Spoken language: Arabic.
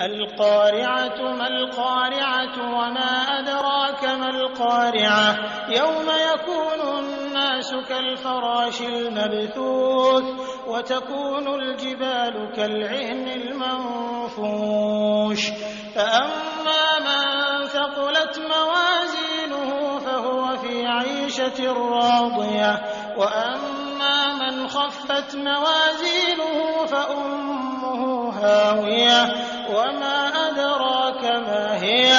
القارعة ما القارعة وما أدراك ما القارعة يوم يكون الناس كالفراش المبثوث وتكون الجبال كالعهن المنفوش فأما من ثقلت موازينه فهو في عيشة راضية وأما من خفت موازينه فأمه هاوية وما أدراك ما هي